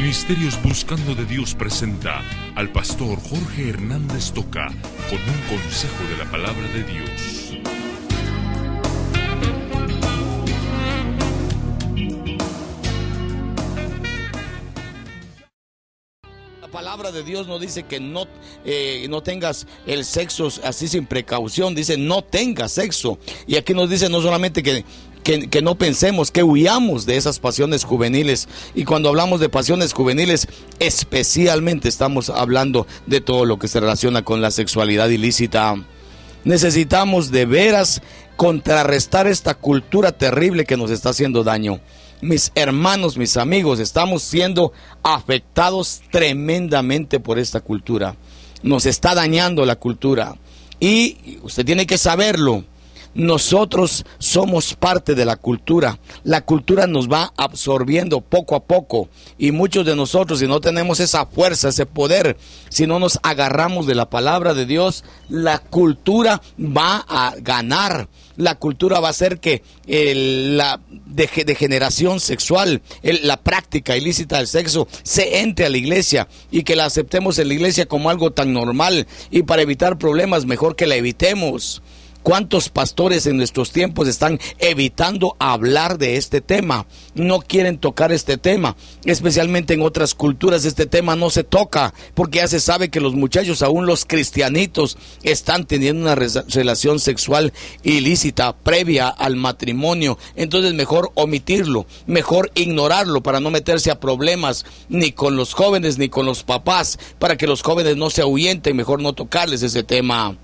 Ministerios Buscando de Dios presenta al pastor Jorge Hernández Toca con un consejo de la palabra de Dios. La palabra de Dios no dice que no tengas el sexo así sin precaución, dice no tengas sexo. Y aquí nos dice no solamente que no pensemos, que huyamos de esas pasiones juveniles. Y cuando hablamos de pasiones juveniles, especialmente estamos hablando de todo lo que se relaciona con la sexualidad ilícita. Necesitamos de veras contrarrestar esta cultura terrible que nos está haciendo daño. Mis hermanos, mis amigos, estamos siendo afectados tremendamente por esta cultura. Nos está dañando la cultura. Y usted tiene que saberlo. Nosotros somos parte de la cultura. La cultura nos va absorbiendo poco a poco. Y muchos de nosotros, si no tenemos esa fuerza, ese poder, si no nos agarramos de la palabra de Dios, la cultura va a ganar. La cultura va a hacer que la degeneración sexual, la práctica ilícita del sexo, se entre a la iglesia y que la aceptemos en la iglesia como algo tan normal. Y para evitar problemas, mejor que la evitemos. ¿Cuántos pastores en nuestros tiempos están evitando hablar de este tema? No quieren tocar este tema. Especialmente en otras culturas este tema no se toca, porque ya se sabe que los muchachos, aún los cristianitos, están teniendo una relación sexual ilícita previa al matrimonio. Entonces mejor omitirlo, mejor ignorarlo para no meterse a problemas ni con los jóvenes ni con los papás, para que los jóvenes no se ahuyenten, mejor no tocarles ese tema.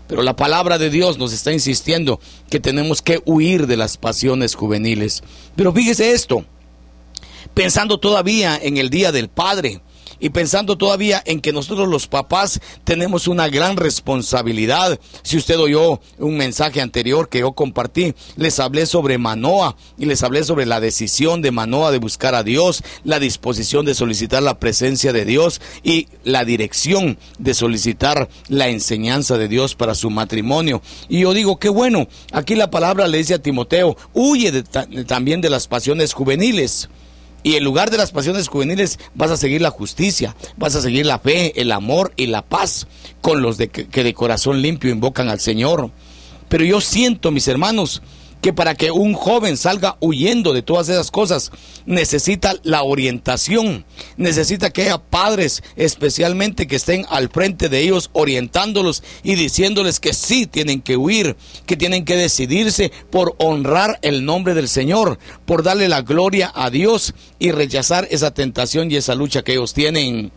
Pero la palabra de Dios nos está insistiendo que tenemos que huir de las pasiones juveniles. Pero fíjese esto, pensando todavía en el Día del Padre y pensando todavía en que nosotros los papás tenemos una gran responsabilidad. Si usted oyó un mensaje anterior que yo compartí, les hablé sobre Manoah y les hablé sobre la decisión de Manoah de buscar a Dios, la disposición de solicitar la presencia de Dios y la dirección de solicitar la enseñanza de Dios para su matrimonio. Y yo digo, qué bueno, aquí la palabra le dice a Timoteo, huye también de las pasiones juveniles. Y en lugar de las pasiones juveniles vas a seguir la justicia, vas a seguir la fe, el amor y la paz con los que de corazón limpio invocan al Señor. Pero yo siento, mis hermanos, que para que un joven salga huyendo de todas esas cosas, necesita la orientación, necesita que haya padres especialmente que estén al frente de ellos orientándolos y diciéndoles que sí tienen que huir, que tienen que decidirse por honrar el nombre del Señor, por darle la gloria a Dios y rechazar esa tentación y esa lucha que ellos tienen.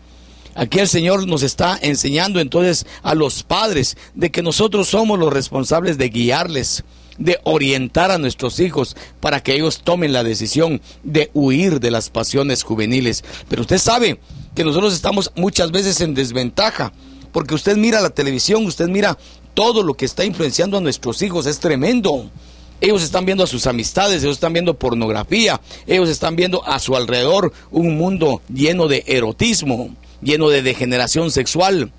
Aquí el Señor nos está enseñando entonces a los padres de que nosotros somos los responsables de guiarles, de orientar a nuestros hijos para que ellos tomen la decisión de huir de las pasiones juveniles. Pero usted sabe que nosotros estamos muchas veces en desventaja, porque usted mira la televisión, usted mira todo lo que está influenciando a nuestros hijos, es tremendo. Ellos están viendo a sus amistades, ellos están viendo pornografía, ellos están viendo a su alrededor un mundo lleno de erotismo, lleno de degeneración sexual.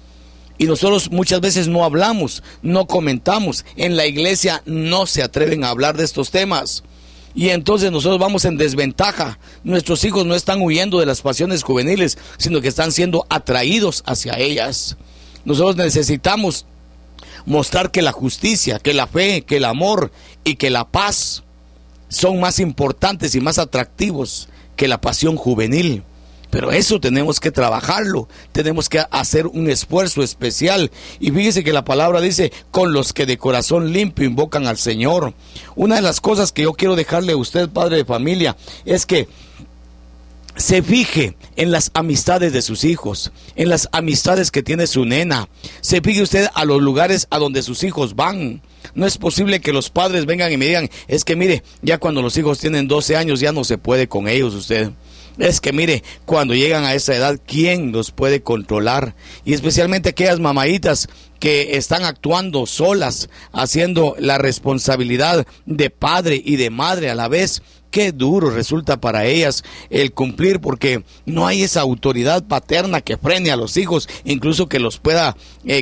Y nosotros muchas veces no hablamos, no comentamos. En la iglesia no se atreven a hablar de estos temas. Y entonces nosotros vamos en desventaja. Nuestros hijos no están huyendo de las pasiones juveniles, sino que están siendo atraídos hacia ellas. Nosotros necesitamos mostrar que la justicia, que la fe, que el amor y que la paz son más importantes y más atractivos que la pasión juvenil. Pero eso tenemos que trabajarlo, tenemos que hacer un esfuerzo especial. Y fíjese que la palabra dice, con los que de corazón limpio invocan al Señor. Una de las cosas que yo quiero dejarle a usted, padre de familia, es que se fije en las amistades de sus hijos, en las amistades que tiene su nena. Se fije usted a los lugares a donde sus hijos van. No es posible que los padres vengan y me digan, es que mire, ya cuando los hijos tienen 12 años ya no se puede con ellos usted. Es que mire, cuando llegan a esa edad, ¿quién los puede controlar? Y especialmente aquellas mamaitas que están actuando solas, haciendo la responsabilidad de padre y de madre a la vez. Qué duro resulta para ellas el cumplir, porque no hay esa autoridad paterna que frene a los hijos, incluso que los pueda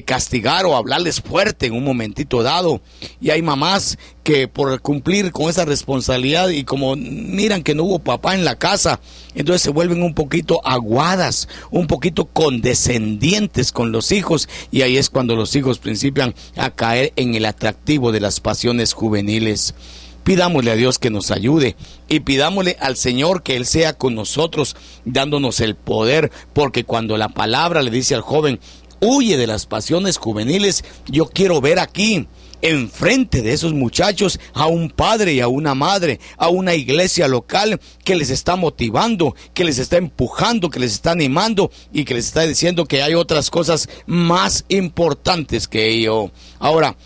castigar o hablarles fuerte en un momentito dado. Y hay mamás que por cumplir con esa responsabilidad y como miran que no hubo papá en la casa, entonces se vuelven un poquito aguadas, un poquito condescendientes con los hijos, y ahí es cuando los hijos principian a caer en el atractivo de las pasiones juveniles. Pidámosle a Dios que nos ayude y pidámosle al Señor que Él sea con nosotros, dándonos el poder, porque cuando la palabra le dice al joven, huye de las pasiones juveniles, yo quiero ver aquí, enfrente de esos muchachos, a un padre y a una madre, a una iglesia local que les está motivando, que les está empujando, que les está animando y que les está diciendo que hay otras cosas más importantes que ello. Ahora,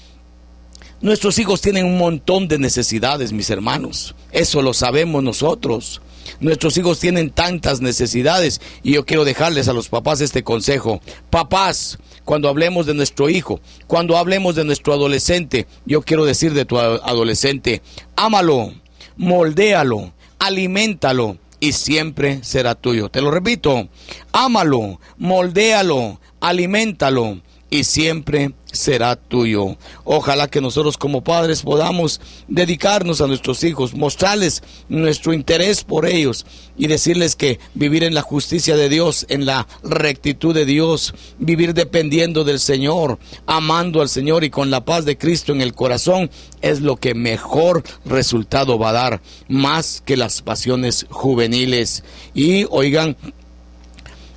nuestros hijos tienen un montón de necesidades, mis hermanos. Eso lo sabemos nosotros. Nuestros hijos tienen tantas necesidades y yo quiero dejarles a los papás este consejo. Papás, cuando hablemos de nuestro hijo, cuando hablemos de nuestro adolescente, yo quiero decir de tu adolescente, ámalo, moldéalo, aliméntalo y siempre será tuyo. Te lo repito, ámalo, moldéalo, aliméntalo y siempre será tuyo. Ojalá que nosotros como padres podamos dedicarnos a nuestros hijos, mostrarles nuestro interés por ellos y decirles que vivir en la justicia de Dios, en la rectitud de Dios, vivir dependiendo del Señor, amando al Señor y con la paz de Cristo en el corazón es lo que mejor resultado va a dar, más que las pasiones juveniles. Y oigan,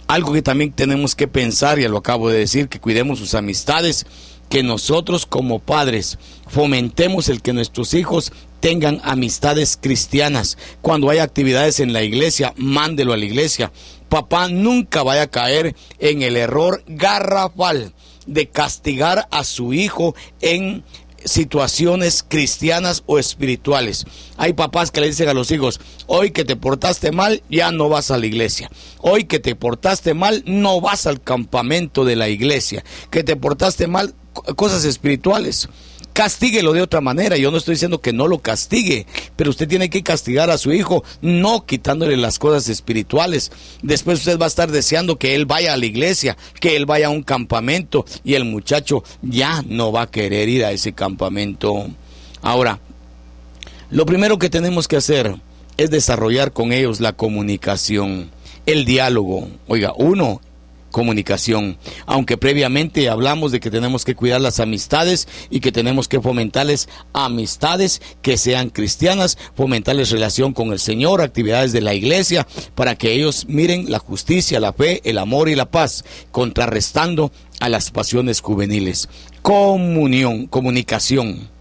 algo que también tenemos que pensar, ya lo acabo de decir, que cuidemos sus amistades, que nosotros como padres fomentemos el que nuestros hijos tengan amistades cristianas. Cuando hay actividades en la iglesia, mándelo a la iglesia. Papá, nunca vaya a caer en el error garrafal de castigar a su hijo en situaciones cristianas o espirituales. Hay papás que le dicen a los hijos, hoy que te portaste mal, ya no vas a la iglesia. Hoy que te portaste mal, no vas al campamento de la iglesia. Que te portaste mal, cosas espirituales. Castíguelo de otra manera. Yo no estoy diciendo que no lo castigue, pero usted tiene que castigar a su hijo, no quitándole las cosas espirituales. Después usted va a estar deseando que él vaya a la iglesia, que él vaya a un campamento, y el muchacho ya no va a querer ir a ese campamento. Ahora, lo primero que tenemos que hacer es desarrollar con ellos la comunicación, el diálogo. Oiga, comunicación, aunque previamente hablamos de que tenemos que cuidar las amistades y que tenemos que fomentarles amistades que sean cristianas, fomentarles relación con el Señor, actividades de la iglesia, para que ellos miren la justicia, la fe, el amor y la paz, contrarrestando a las pasiones juveniles. Comunicación.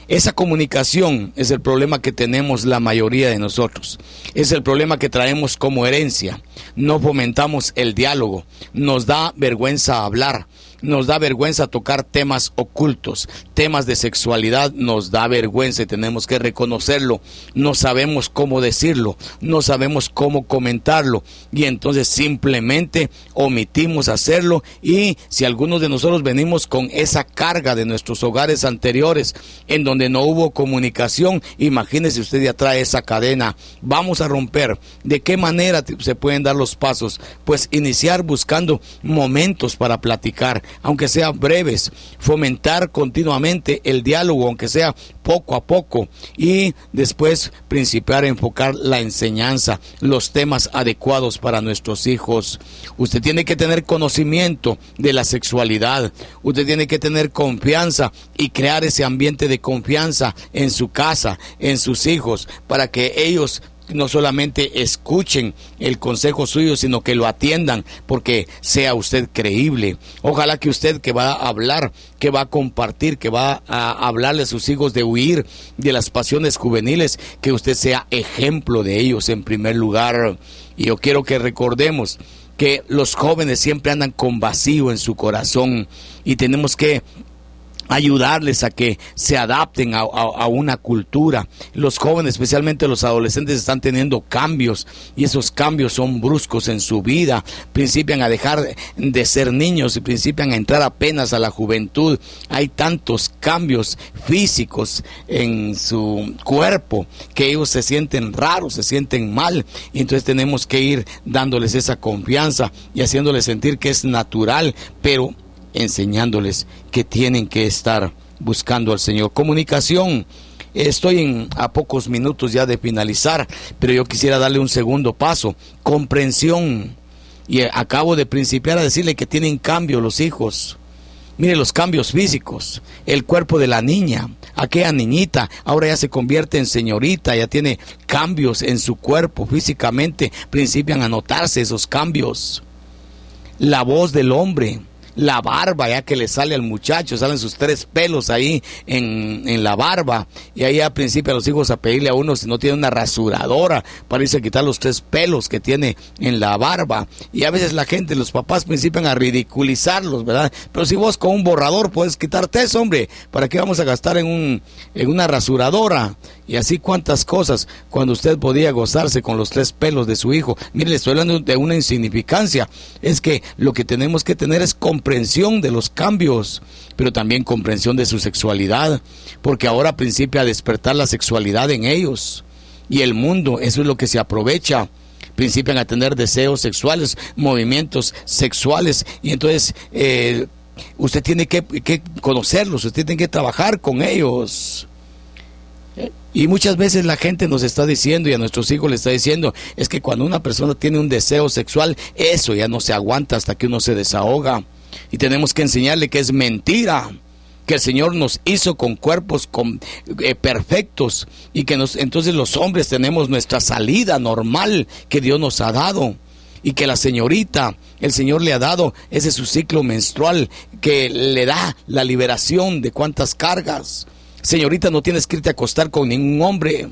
Esa comunicación es el problema que tenemos la mayoría de nosotros. Es el problema que traemos como herencia. No fomentamos el diálogo. Nos da vergüenza hablar. Nos da vergüenza tocar temas ocultos, temas de sexualidad, nos da vergüenza y tenemos que reconocerlo. No sabemos cómo decirlo, no sabemos cómo comentarlo y entonces simplemente omitimos hacerlo. Y si algunos de nosotros venimos con esa carga de nuestros hogares anteriores en donde no hubo comunicación, imagínese usted, ya trae esa cadena. Vamos a romper. ¿De qué manera se pueden dar los pasos? Pues iniciar buscando momentos para platicar, aunque sean breves, fomentar continuamente el diálogo, aunque sea poco a poco, y después principiar a enfocar la enseñanza, los temas adecuados para nuestros hijos. Usted tiene que tener conocimiento de la sexualidad, usted tiene que tener confianza y crear ese ambiente de confianza en su casa, en sus hijos, para que ellos no solamente escuchen el consejo suyo, sino que lo atiendan, porque sea usted creíble. Ojalá que usted, que va a hablar, que va a compartir, que va a hablarle a sus hijos de huir de las pasiones juveniles, que usted sea ejemplo de ellos en primer lugar. Y yo quiero que recordemos que los jóvenes siempre andan con vacío en su corazón y tenemos que ayudarles a que se adapten a una cultura. Los jóvenes, especialmente los adolescentes, están teniendo cambios, y esos cambios son bruscos en su vida. Principian a dejar de ser niños y principian a entrar apenas a la juventud. Hay tantos cambios físicos en su cuerpo que ellos se sienten raros, se sienten mal, y entonces tenemos que ir dándoles esa confianza y haciéndoles sentir que es natural, pero enseñándoles que tienen que estar buscando al Señor. Comunicación. Estoy a pocos minutos ya de finalizar, pero yo quisiera darle un segundo paso. Comprensión. Y acabo de principiar a decirle que tienen cambio los hijos. Mire los cambios físicos. El cuerpo de la niña, aquella niñita, ahora ya se convierte en señorita, ya tiene cambios en su cuerpo físicamente. Principian a notarse esos cambios. La voz del hombre. La barba, ya que le sale al muchacho, salen sus 3 pelos ahí en la barba, y ahí al principio a los hijos a pedirle a uno si no tiene una rasuradora para irse a quitar los 3 pelos que tiene en la barba. Y a veces la gente, los papás principian a ridiculizarlos, ¿verdad? Pero si vos con un borrador puedes quitarte eso, hombre, ¿para qué vamos a gastar en una rasuradora? Y así cuántas cosas, cuando usted podía gozarse con los 3 pelos de su hijo. Mire, le estoy hablando de una insignificancia. Es que lo que tenemos que tener es comprensión de los cambios, pero también comprensión de su sexualidad, porque ahora principia a despertar la sexualidad en ellos. Y el mundo, eso es lo que se aprovecha. Principian a tener deseos sexuales, movimientos sexuales, y entonces usted tiene que conocerlos, usted tiene que trabajar con ellos. Y muchas veces la gente nos está diciendo, y a nuestros hijos les está diciendo, es que cuando una persona tiene un deseo sexual, eso ya no se aguanta hasta que uno se desahoga. Y tenemos que enseñarle que es mentira, que el Señor nos hizo con cuerpos perfectos, y que entonces los hombres tenemos nuestra salida normal que Dios nos ha dado. Y que la señorita, el Señor le ha dado ese su ciclo menstrual que le da la liberación de cuantas cargas. Señorita, no tienes que irte a acostar con ningún hombre.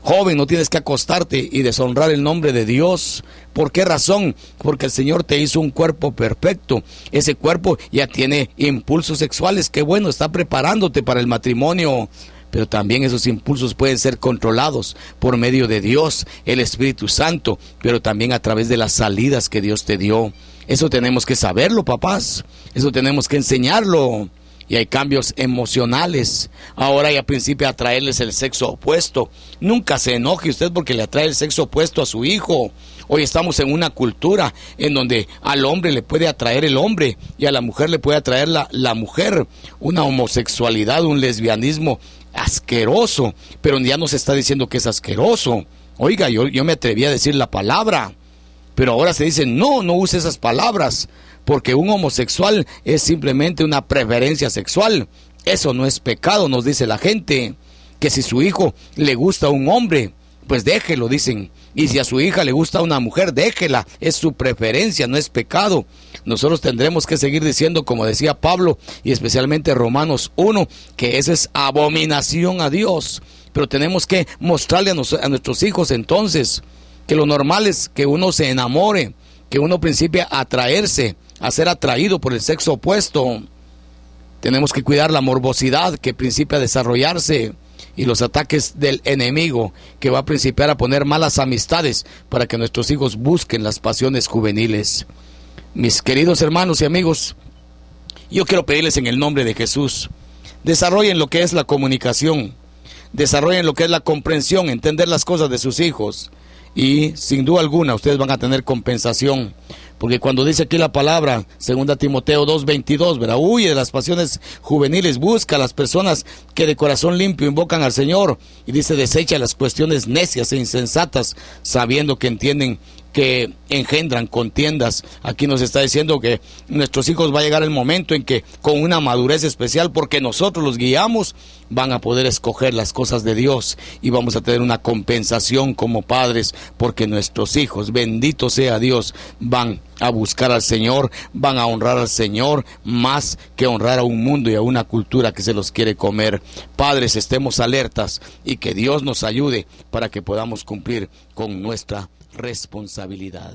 Joven, no tienes que acostarte y deshonrar el nombre de Dios. ¿Por qué razón? Porque el Señor te hizo un cuerpo perfecto. Ese cuerpo ya tiene impulsos sexuales. Qué bueno, está preparándote para el matrimonio. Pero también esos impulsos pueden ser controlados por medio de Dios, el Espíritu Santo, pero también a través de las salidas que Dios te dio. Eso tenemos que saberlo, papás. Eso tenemos que enseñarlo. Y hay cambios emocionales. Ahora ya principia a atraerles el sexo opuesto. Nunca se enoje usted porque le atrae el sexo opuesto a su hijo. Hoy estamos en una cultura en donde al hombre le puede atraer el hombre y a la mujer le puede atraer la mujer. Una homosexualidad, un lesbianismo asqueroso, pero ya no se está diciendo que es asqueroso. Oiga, yo me atreví a decir la palabra, pero ahora se dice no use esas palabras, porque un homosexual es simplemente una preferencia sexual. Eso no es pecado, nos dice la gente. Que si su hijo le gusta a un hombre, pues déjelo, dicen. Y si a su hija le gusta a una mujer, déjela. Es su preferencia, no es pecado. Nosotros tendremos que seguir diciendo, como decía Pablo, y especialmente Romanos 1, que esa es abominación a Dios. Pero tenemos que mostrarle a nuestros hijos entonces que lo normal es que uno se enamore, que uno principie a atraerse, a ser atraído por el sexo opuesto. Tenemos que cuidar la morbosidad que principia a desarrollarse y los ataques del enemigo que va a principiar a poner malas amistades para que nuestros hijos busquen las pasiones juveniles. Mis queridos hermanos y amigos, yo quiero pedirles en el nombre de Jesús, desarrollen lo que es la comunicación, desarrollen lo que es la comprensión, entender las cosas de sus hijos. Y sin duda alguna ustedes van a tener compensación, porque cuando dice aquí la palabra, 2 Timoteo 2:22, ¿verdad? Huye de las pasiones juveniles, busca a las personas que de corazón limpio invocan al Señor, y dice desecha las cuestiones necias e insensatas, sabiendo que entienden que engendran contiendas. Aquí nos está diciendo que nuestros hijos va a llegar el momento en que con una madurez especial, porque nosotros los guiamos, van a poder escoger las cosas de Dios y vamos a tener una compensación como padres, porque nuestros hijos, bendito sea Dios, van a buscar al Señor, van a honrar al Señor más que honrar a un mundo y a una cultura que se los quiere comer. Padres, estemos alertas y que Dios nos ayude para que podamos cumplir con nuestra responsabilidad.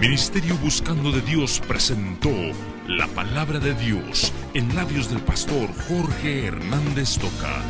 Ministerio Buscando de Dios presentó la palabra de Dios en labios del pastor Jorge Hernández Toca.